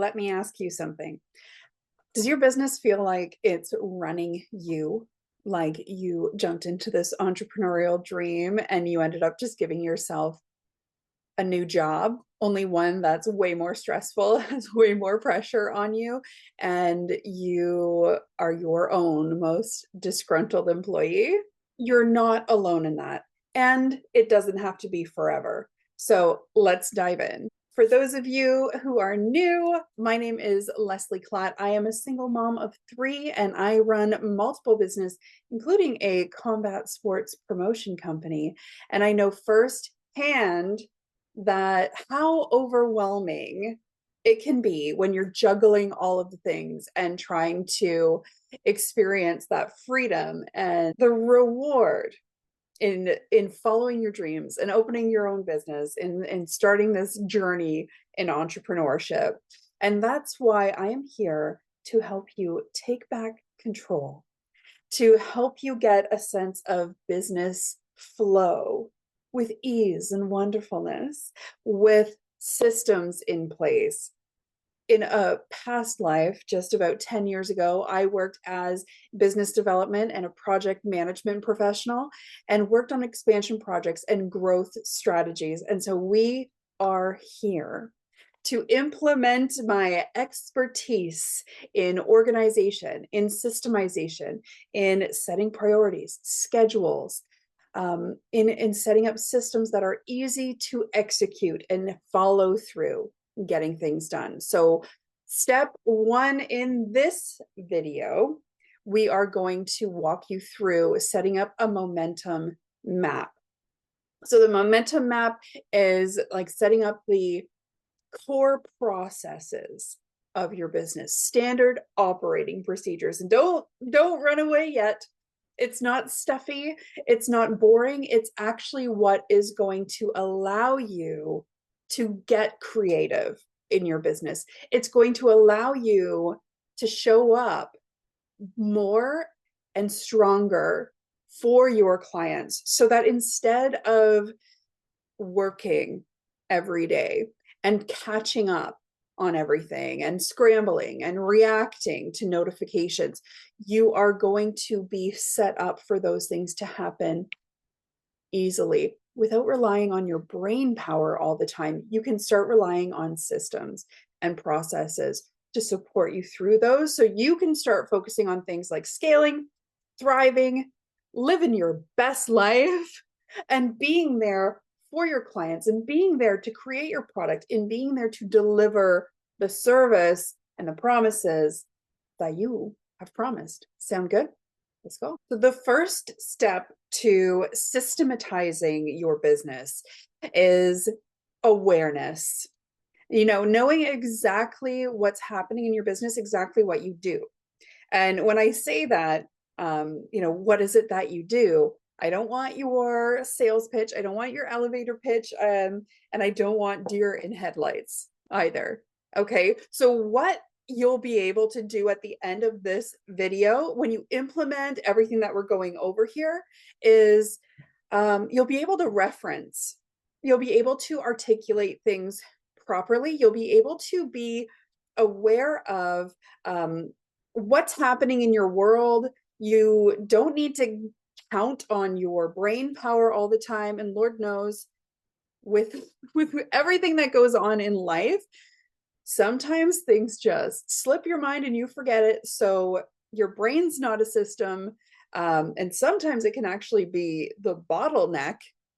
let me ask you something. Does your business feel like it's running you? Like you jumped into this entrepreneurial dream and you ended up just giving yourself a new job, only one that's way more stressful, has way more pressure on you, and you are your own most disgruntled employee? You're not alone in that. And it doesn't have to be forever. So let's dive in. For those of you who are new, my name is Leslie Klatt. I am a single mom of three, and I run multiple businesses, including a combat sports promotion company. And I know firsthand that how overwhelming it can be when you're juggling all of the things and trying to experience that freedom and the reward in following your dreams and opening your own business and starting this journey in entrepreneurship. And that's why I am here to help you take back control, to help you get a sense of business flow with ease and wonderfulness, with systems in place. In a past life, just about 10 years ago, I worked as business development and a project management professional and worked on expansion projects and growth strategies. And so we are here to implement my expertise in organization, in systemization, in setting priorities, schedules, in setting up systems that are easy to execute and follow through, getting things done. So step one in this video, we are going to walk you through setting up a momentum map. So the momentum map is like setting up the core processes of your business, standard operating procedures. And don't run away yet. It's not stuffy, it's not boring. It's actually what is going to allow you to get creative in your business. It's going to allow you to show up more and stronger for your clients, so that instead of working every day and catching up on everything and scrambling and reacting to notifications, you are going to be set up for those things to happen easily without relying on your brain power all the time. You can start relying on systems and processes to support you through those, so you can start focusing on things like scaling, thriving, living your best life, and being there for your clients, and being there to create your product, and being there to deliver the service and the promises that you have promised. Sound good? Let's go. So the first step to systematizing your business is awareness. Knowing exactly what's happening in your business, exactly what you do. And when I say that, what is it that you do? I don't want your sales pitch. I don't want your elevator pitch. And I don't want deer in headlights either. Okay. So what you'll be able to do at the end of this video, when you implement everything that we're going over here, is you'll be able to reference, you'll be able to articulate things properly. You'll be able to be aware of what's happening in your world. You don't need to count on your brain power all the time. And Lord knows, with everything that goes on in life, sometimes things just slip your mind and you forget it. So your brain's not a system. And sometimes it can actually be the bottleneck.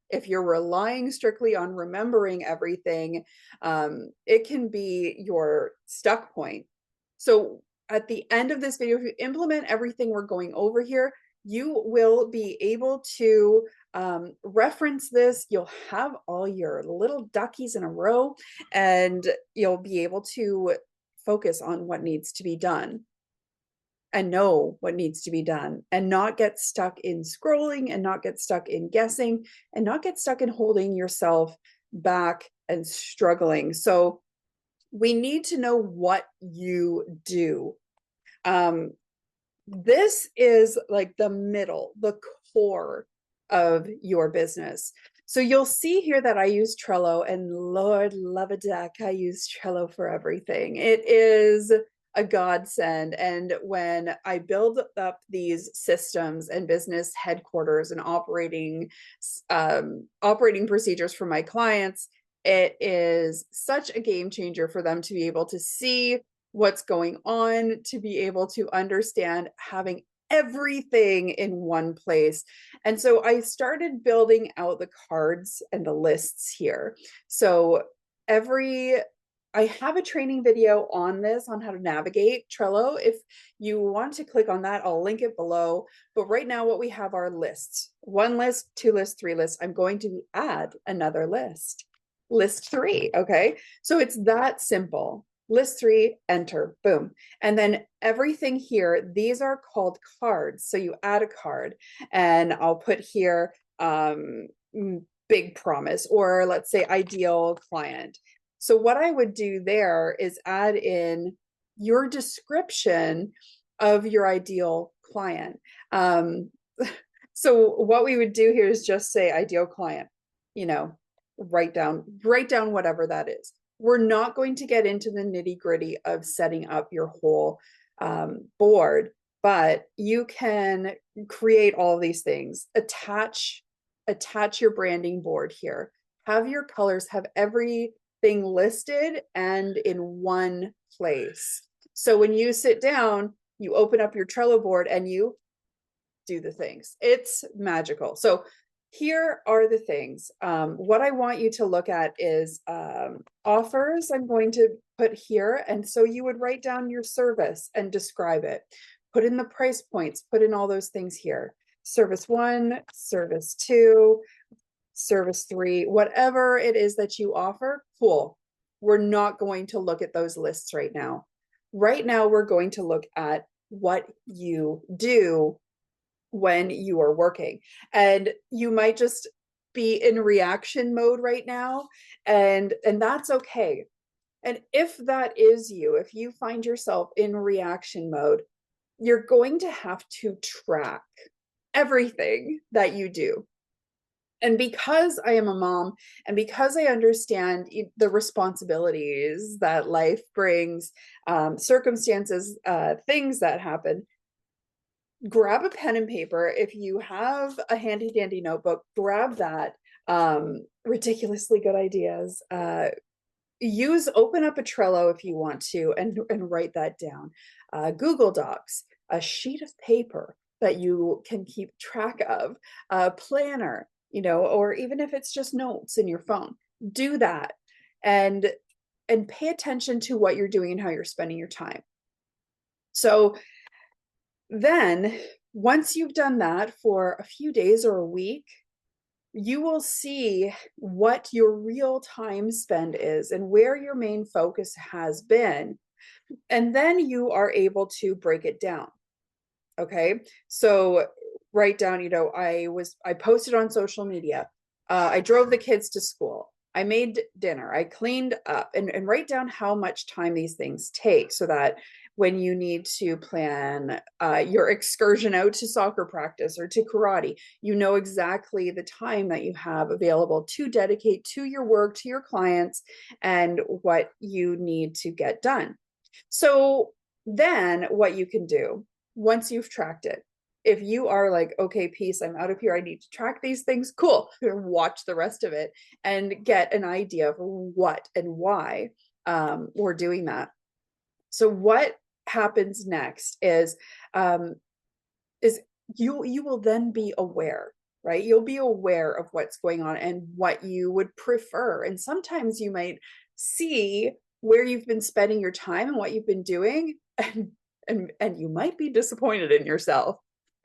If you're relying strictly on remembering everything, it can be your stuck point. So at the end of this video, if you implement everything we're going over here, you will be able to reference this. You'll have all your little duckies in a row, and you'll be able to focus on what needs to be done and know what needs to be done, and not get stuck in scrolling, and not get stuck in guessing, and not get stuck in holding yourself back and struggling. So we need to know what you do. This is like the middle, the core of your business. So you'll see here that I use Trello, and Lord love a duck, I use Trello for everything. It is a godsend. And when I build up these systems and business headquarters and operating procedures for my clients, it is such a game changer for them to be able to see what's going on, to be able to understand having everything in one place. And so I started building out the cards and the lists here. So I have a training video on this, on how to navigate Trello. If you want to click on that, I'll link it below. But right now what we have are lists: 1 list, 2 lists, 3 lists. I'm going to add another list. List 3, okay? So it's that simple. List 3, enter, boom. And then everything here, these are called cards. So you add a card, and I'll put here big promise, or let's say ideal client. So what I would do there is add in your description of your ideal client. So what we would do here is just say ideal client, you know, write down whatever that is. We're not going to get into the nitty gritty of setting up your whole board, but you can create all these things. Attach your branding board here. Have your colors, have everything listed and in one place. So when you sit down, you open up your Trello board and you do the things. It's magical. So here are the things. What I want you to look at is offers. I'm going to put here. And so you would write down your service and describe it. Put in the price points, put in all those things here. Service 1, service 2, service 3, whatever it is that you offer, cool. We're not going to look at those lists right now. Right now, we're going to look at what you do when you are working. And you might just be in reaction mode right now, and that's okay. And if that is you, if you find yourself in reaction mode, you're going to have to track everything that you do. And because I am a mom, and because I understand the responsibilities that life brings, circumstances, things that happen, grab a pen and paper. If you have a handy dandy notebook, grab that. Ridiculously good ideas. Open up a Trello if you want to, and write that down. Google Docs, a sheet of paper that you can keep track of, a planner, or even if it's just notes in your phone, do that. And pay attention to what you're doing and how you're spending your time. So then once you've done that for a few days or a week, you will see what your real time spend is and where your main focus has been. And then you are able to break it down. Okay. So write down, I posted on social media. I drove the kids to school. I made dinner. I cleaned up, and write down how much time these things take, so that when you need to plan your excursion out to soccer practice or to karate, you know exactly the time that you have available to dedicate to your work, to your clients, and what you need to get done. So then what you can do once you've tracked it, if you are like, okay, peace, I'm out of here, I need to track these things, cool, watch the rest of it and get an idea of what and why we're doing that. So what happens next is you will then be aware, right? You'll be aware of what's going on and what you would prefer. And sometimes you might see where you've been spending your time and what you've been doing, and you might be disappointed in yourself.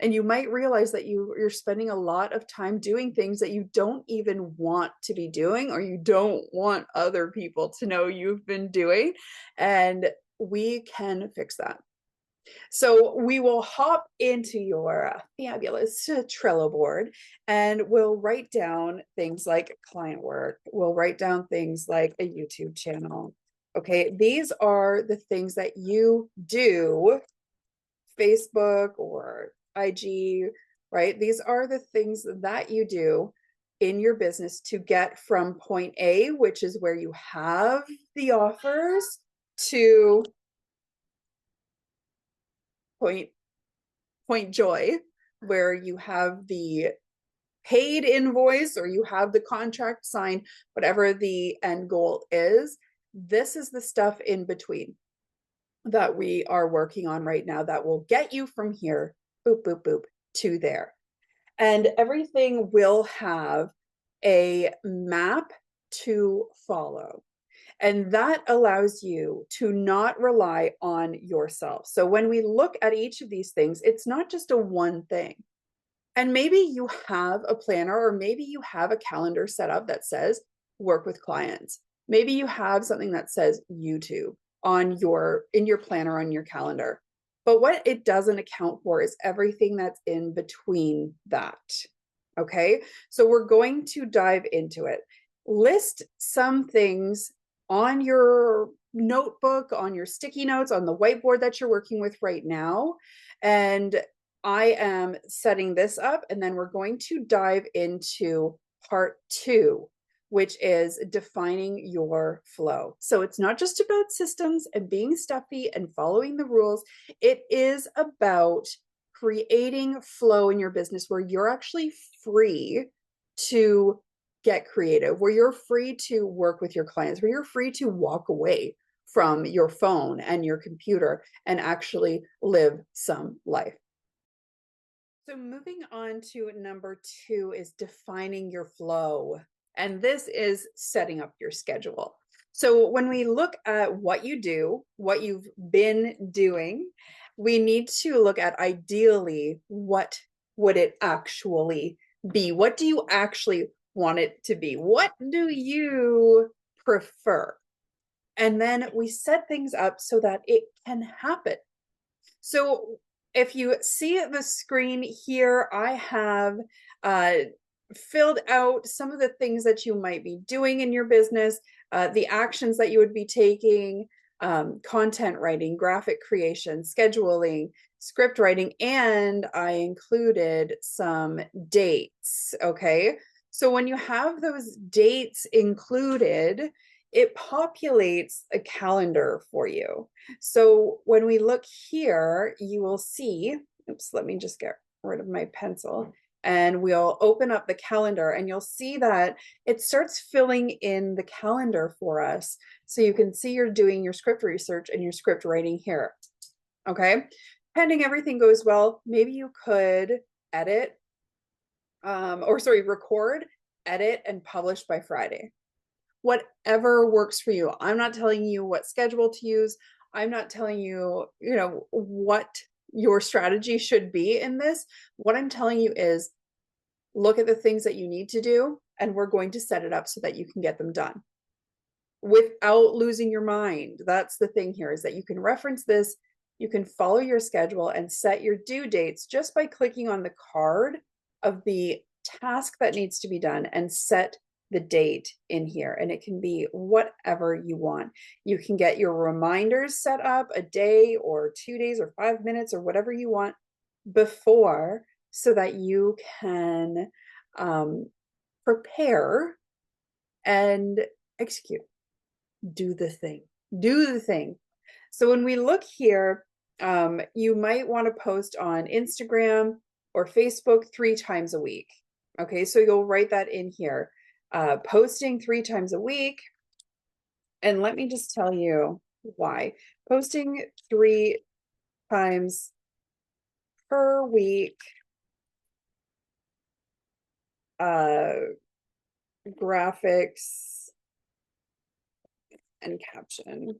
And you might realize that you're spending a lot of time doing things that you don't even want to be doing, or you don't want other people to know you've been doing. And we can fix that. So we will hop into your fabulous Trello board, and we'll write down things like client work. We'll write down things like a YouTube channel. Okay, these are the things that you do, Facebook or IG, right? These are the things that you do in your business to get from point A, which is where you have the offers, to point joy, where you have the paid invoice or you have the contract signed, whatever the end goal is. This is the stuff in between that we are working on right now that will get you from here, boop, boop, boop, to there. And everything will have a map to follow. And that allows you to not rely on yourself. So when we look at each of these things, it's not just a one thing. And maybe you have a planner, or maybe you have a calendar set up that says work with clients. Maybe you have something that says YouTube on in your planner, on your calendar. But what it doesn't account for is everything that's in between that. Okay, so we're going to dive into it. List some things on your notebook, on your sticky notes, on the whiteboard that you're working with right now. And I am setting this up, and then we're going to dive into part 2, which is defining your flow. So it's not just about systems and being stuffy and following the rules. It is about creating flow in your business where you're actually free to get creative, where you're free to work with your clients, where you're free to walk away from your phone and your computer and actually live some life. So moving on to number 2 is defining your flow. And this is setting up your schedule. So when we look at what you do, what you've been doing, we need to look at ideally, what would it actually be? What do you actually want it to be? What do you prefer? And then we set things up so that it can happen. So if you see the screen here, I have filled out some of the things that you might be doing in your business, the actions that you would be taking, content writing, graphic creation, scheduling, script writing, and I included some dates, okay? So when you have those dates included, it populates a calendar for you. So when we look here, you will see, oops, let me just get rid of my pencil, and we'll open up the calendar, and you'll see that it starts filling in the calendar for us. So you can see you're doing your script research and your script writing here. Okay. Pending everything goes well, maybe you could record, edit, and publish by Friday. Whatever works for you. I'm not telling you what schedule to use. I'm not telling you, what your strategy should be in this. What I'm telling you is look at the things that you need to do, and we're going to set it up so that you can get them done without losing your mind. That's the thing here, is that you can reference this, you can follow your schedule and set your due dates just by clicking on the card of the task that needs to be done and set the date in here. And it can be whatever you want. You can get your reminders set up a day or 2 days or 5 minutes or whatever you want before, so that you can prepare and execute. Do the thing. So when we look here, you might want to post on Instagram or Facebook 3 times a week. Okay, so you'll write that in here. Posting 3 times a week. And let me just tell you why. Posting 3 times per week, graphics and caption.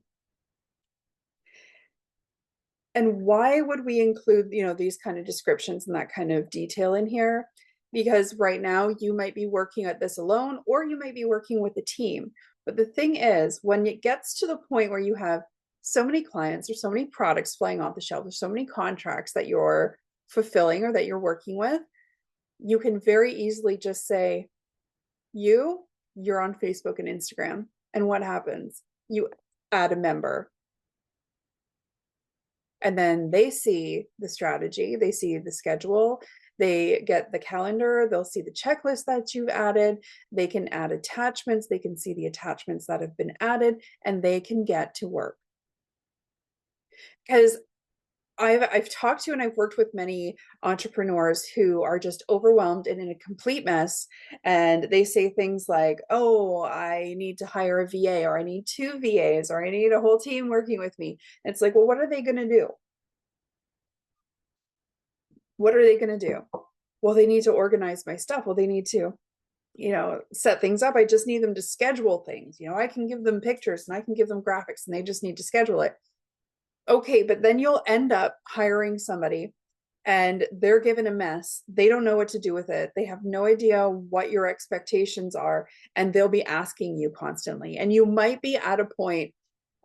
And why would we include, these kind of descriptions and that kind of detail in here? Because right now you might be working at this alone, or you might be working with a team. But the thing is, when it gets to the point where you have so many clients or so many products flying off the shelf, there's so many contracts that you're fulfilling or that you're working with, you can very easily just say, you're on Facebook and Instagram. And what happens? You add a member. And then they see the strategy, they see the schedule, They get the calendar, they'll see the checklist that you've added, they can add attachments, they can see the attachments that have been added, and they can get to work. Because I've talked to and I've worked with many entrepreneurs who are just overwhelmed and in a complete mess. And they say things like, oh, I need to hire a VA, or I need two VAs, or I need a whole team working with me. And it's like, well, what are they going to do? What are they going to do? Well, they need to organize my stuff. Well, they need to, set things up. I just need them to schedule things. I can give them pictures and I can give them graphics, and they just need to schedule it. Okay, but then you'll end up hiring somebody and they're given a mess. They don't know what to do with it. They have no idea what your expectations are, and they'll be asking you constantly. And you might be at a point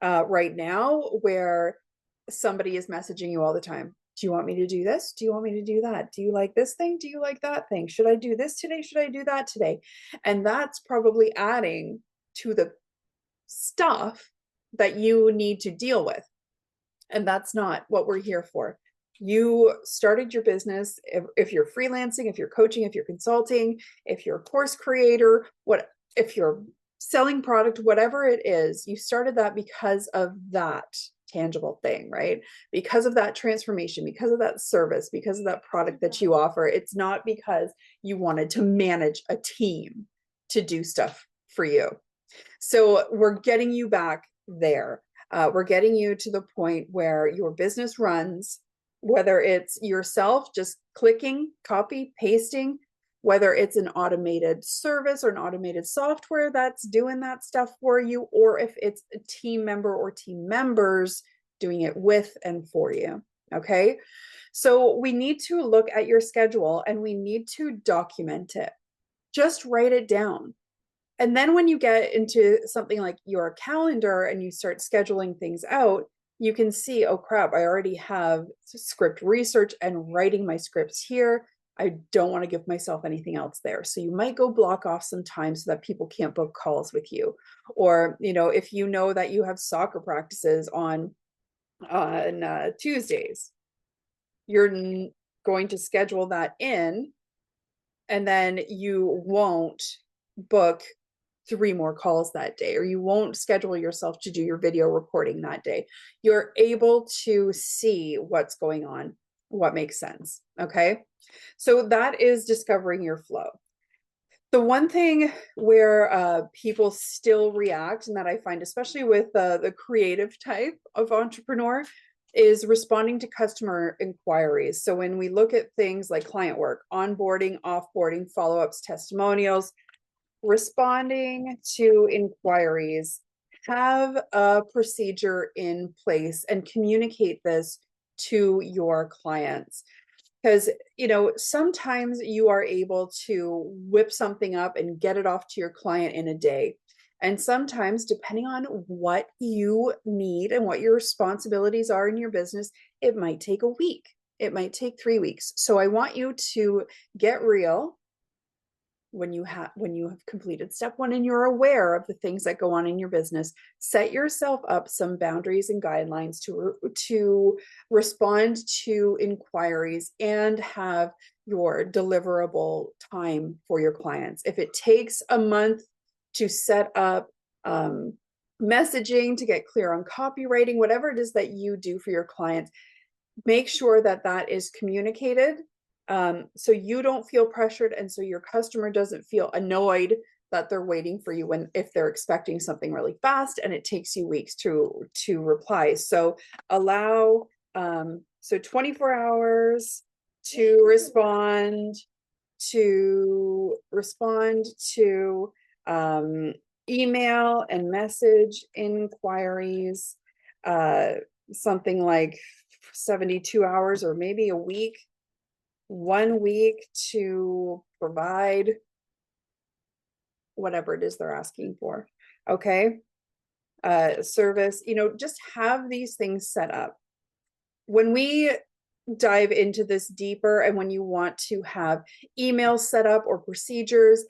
right now where somebody is messaging you all the time. Do you want me to do this? Do you want me to do that? Do you like this thing? Do you like that thing? Should I do this today? Should I do that today? And that's probably adding to the stuff that you need to deal with. And that's not what we're here for. You started your business. If you're freelancing, if you're coaching, if you're consulting, if you're a course creator, if you're selling product, whatever it is, you started that because of that tangible thing, right? Because of that transformation, because of that service, because of that product that you offer. It's not because you wanted to manage a team to do stuff for you. So we're getting you back there. We're getting you to the point where your business runs, whether it's yourself just clicking, copy, pasting, whether it's an automated service or an automated software that's doing that stuff for you, or if it's a team member or team members doing it with and for you. Okay. So we need to look at your schedule and we need to document it. Just write it down. And then when you get into something like your calendar and you start scheduling things out, you can see, oh crap, I already have script research and writing my scripts here. I don't want to give myself anything else there. So you might go block off some time so that people can't book calls with you. Or, if you know that you have soccer practices on Tuesdays, you're going to schedule that in, and then you won't book 3 more calls that day, or you won't schedule yourself to do your video recording that day. You're able to see what's going on, what makes sense. Okay. So that is discovering your flow. The one thing where people still react, and that I find, especially with the creative type of entrepreneur, is responding to customer inquiries. So when we look at things like client work, onboarding, offboarding, follow-ups, testimonials, responding to inquiries, have a procedure in place and communicate this to your clients. Because, sometimes you are able to whip something up and get it off to your client in a day. And sometimes, depending on what you need and what your responsibilities are in your business, it might take a week. It might take 3 weeks. So I want you to get real when you have completed step 1 and you're aware of the things that go on in your business. Set yourself up some boundaries and guidelines to respond to inquiries and have your deliverable time for your clients. If it takes a month to set up messaging, to get clear on copywriting, whatever it is that you do for your clients, make sure that that is communicated, so you don't feel pressured, and so your customer doesn't feel annoyed that they're waiting for you if they're expecting something really fast and it takes you weeks to reply. So allow 24 hours to respond to email and message inquiries, something like 72 hours or maybe a week, 1 week to provide whatever it is they're asking for. Okay. Service, just have these things set up. When we dive into this deeper, and when you want to have emails set up or procedures,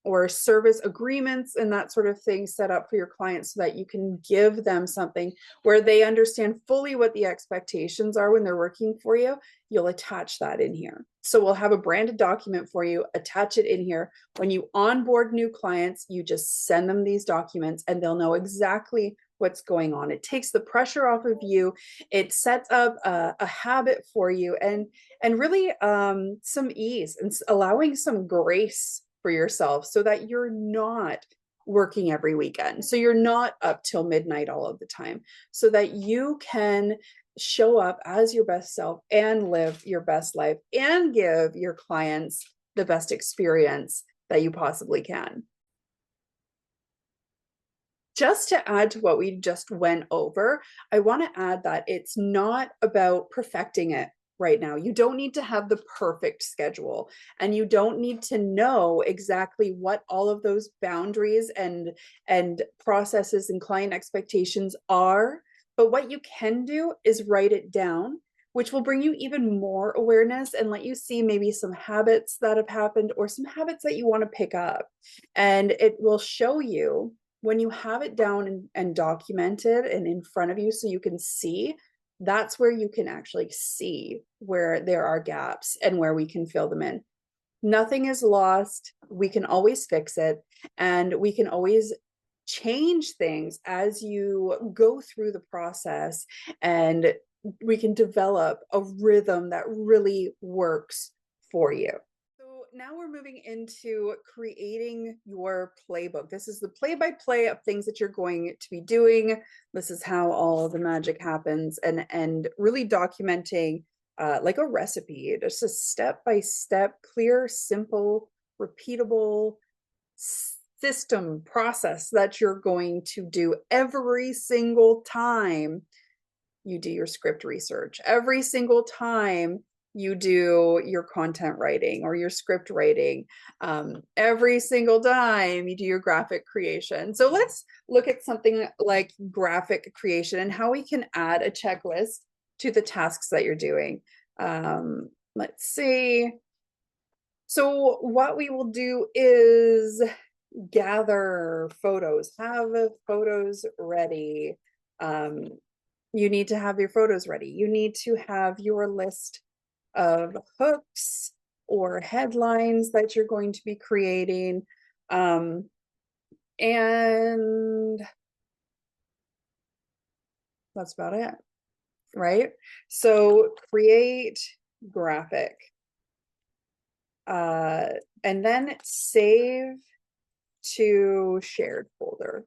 or service agreements and that sort of thing set up for your clients so that you can give them something where they understand fully what the expectations are when they're working for you, you'll attach that in here. So we'll have a branded document for you, attach it in here. When you onboard new clients, you just send them these documents and they'll know exactly what's going on. It takes the pressure off of you. It sets up a habit for you, and really some ease and allowing some grace for yourself so that you're not working every weekend. So you're not up till midnight all of the time, so that you can show up as your best self and live your best life and give your clients the best experience that you possibly can. Just to add to what we just went over, I want to add that it's not about perfecting it right now. You don't need to have the perfect schedule, and you don't need to know exactly what all of those boundaries and processes and client expectations are. But what you can do is write it down, which will bring you even more awareness and let you see maybe some habits that have happened or some habits that you want to pick up. And it will show you when you have it down and documented and in front of you so you can see, that's where you can actually see where there are gaps and where we can fill them in. Nothing is lost. We can always fix it, and we can always change things as you go through the process, and we can develop a rhythm that really works for you. So now we're moving into creating your playbook. This is the play-by-play of things that you're going to be doing. This is how all the magic happens, and really documenting like a recipe, just a step-by-step, clear, simple, repeatable system process that you're going to do every single time you do your script research, every single time you do your content writing or your script writing, every single time you do your graphic creation. So let's look at something like graphic creation and how we can add a checklist to the tasks that you're doing. Let's see. So what we will do is gather photos, have photos ready. You need to have your photos ready. You need to have your list of hooks or headlines that you're going to be creating. And that's about it, right? So create graphic. And then save to shared folder.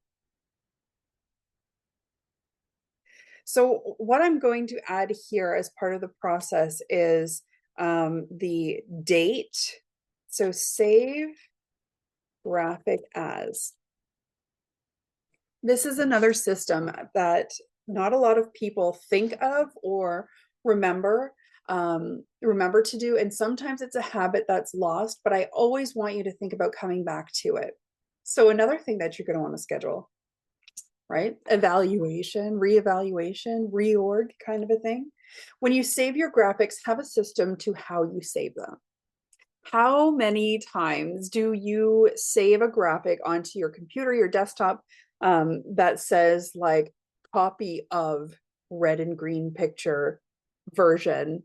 So what I'm going to add here as part of the process is the date. So save graphic as. This is another system that not a lot of people think of or remember to do. And sometimes it's a habit that's lost, but I always want you to think about coming back to it. So another thing that you're going to want to schedule, right? Evaluation, reevaluation, reorg kind of a thing. When you save your graphics, have a system to how you save them. How many times do you save a graphic onto your computer, your desktop, that says like copy of red and green picture version,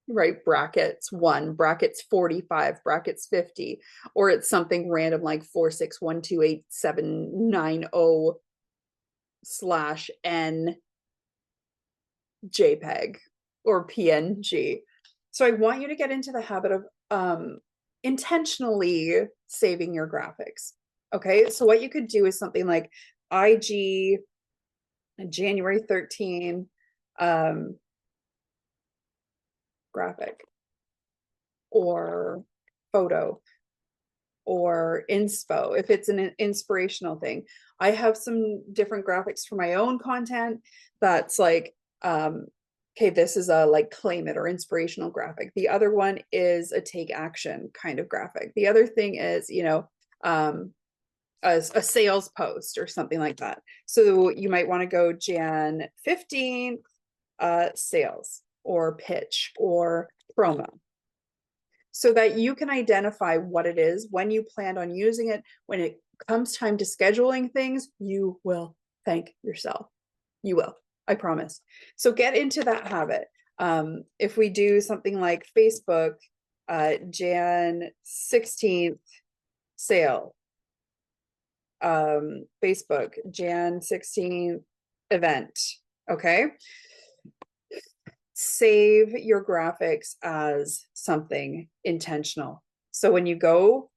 right? Brackets 1, brackets 45, brackets 50, or it's something random like 4612870 slash N JPEG or PNG. So I want you to get into the habit of intentionally saving your graphics. Okay, so what you could do is something like IG January 13 graphic, or photo, or inspo if it's an inspirational thing. I have some different graphics for my own content that's like okay, this is a like claim it or inspirational graphic. The other one is a take action kind of graphic. The other thing is, you know, a sales post or something like that. So you might want to go Jan 15 sales or pitch or promo. so that you can identify what it is when you plan on using it. When it comes time to scheduling things, you will thank yourself. You will, I promise. So get into that habit. If we do something like Facebook, Jan 16th sale, Facebook, Jan 16th event, okay? Save your graphics as something intentional. So when you go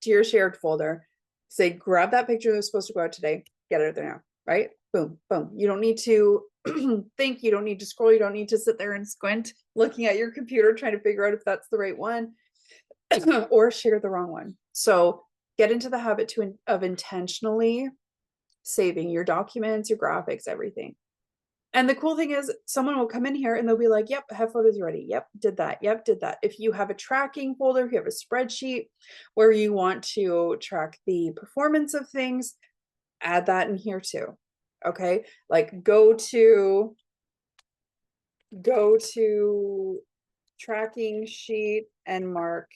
to your shared folder, say, grab that picture that's supposed to go out today, get it out there now, right? Boom, boom. You don't need to think, you don't need to scroll, you don't need to sit there and squint looking at your computer trying to figure out if that's the right one or share the wrong one. So get into the habit of intentionally saving your documents, your graphics, everything. And the cool thing is someone will come in here and they'll be like, yep, have photos ready. Yep, did that. Yep, did that. If you have a tracking folder, if you have a spreadsheet where you want to track the performance of things, add that in here too. Okay. Like go to tracking sheet and mark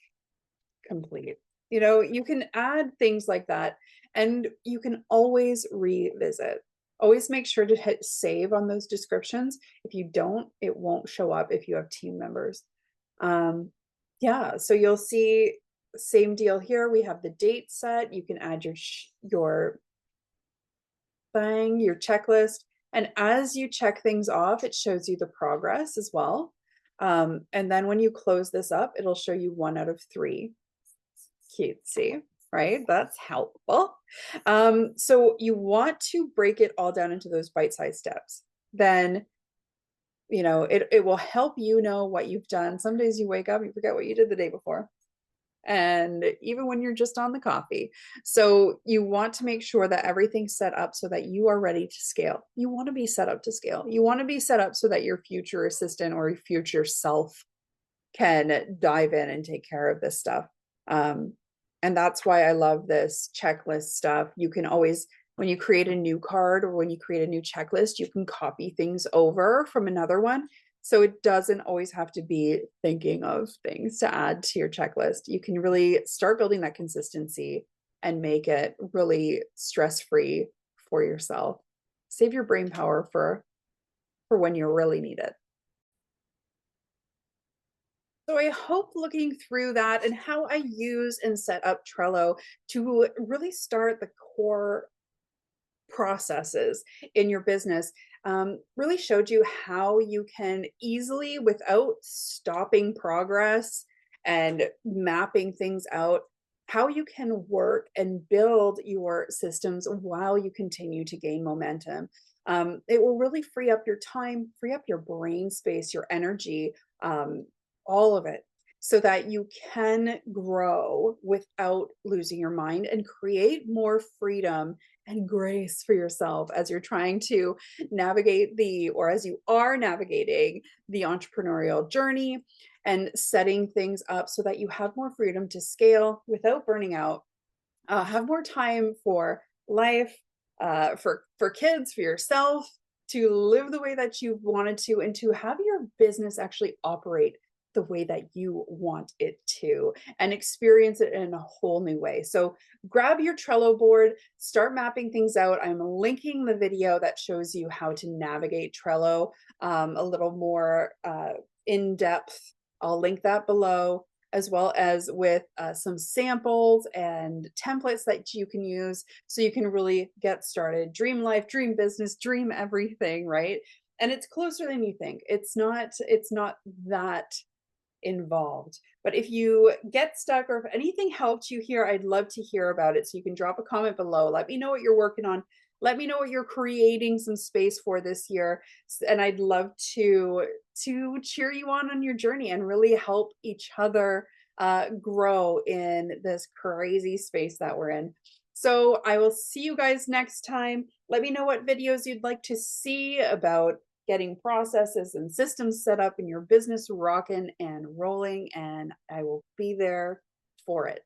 complete. You know, you can add things like that and you can always revisit. Always make sure to hit save on those descriptions. If you don't, it won't show up if you have team members. Yeah, so you'll see same deal here. We have the date set. You can add your thing, your checklist. And as you check things off, it shows you the progress as well. And then when you close this up, it'll show you 1 out of 3. Cutesy, right? That's helpful. So you want to break it all down into those bite-sized steps. Then, you know, it will help you know what you've done. Some days you wake up, you forget what you did the day before. And even when you're just on the coffee. So you want to make sure that everything's set up so that you are ready to scale. You want to be set up to scale. You want to be set up so that your future assistant or your future self can dive in and take care of this stuff. And that's why I love this checklist stuff. You can always, when you create a new card or when you create a new checklist, you can copy things over from another one. So it doesn't always have to be thinking of things to add to your checklist. You can really start building that consistency and make it really stress-free for yourself. Save your brain power for when you really need it. So I hope looking through that and how I use and set up Trello to really start the core processes in your business really showed you how you can easily, without stopping progress and mapping things out, how you can work and build your systems while you continue to gain momentum. It will really free up your time, free up your brain space, your energy, all of it, so that you can grow without losing your mind and create more freedom and grace for yourself as you're trying to navigate or as you are navigating the entrepreneurial journey and setting things up so that you have more freedom to scale without burning out, have more time for life, for kids, for yourself, to live the way that you wanted to, and to have your business actually operate the way that you want it to and experience it in a whole new way. So grab your Trello board, start mapping things out. I'm linking the video that shows you how to navigate Trello a little more in depth. I'll link that below, as well as with some samples and templates that you can use so you can really get started. Dream life, dream business, dream everything, right? And it's closer than you think. It's not that involved. But if you get stuck or if anything helped you here, I'd love to hear about it. So you can drop a comment below. Let me know what you're working on. Let me know what you're creating some space for this year. And I'd love to cheer you on your journey and really help each other grow in this crazy space that we're in. So I will see you guys next time. Let me know what videos you'd like to see about getting processes and systems set up in your business rocking and rolling, and I will be there for it.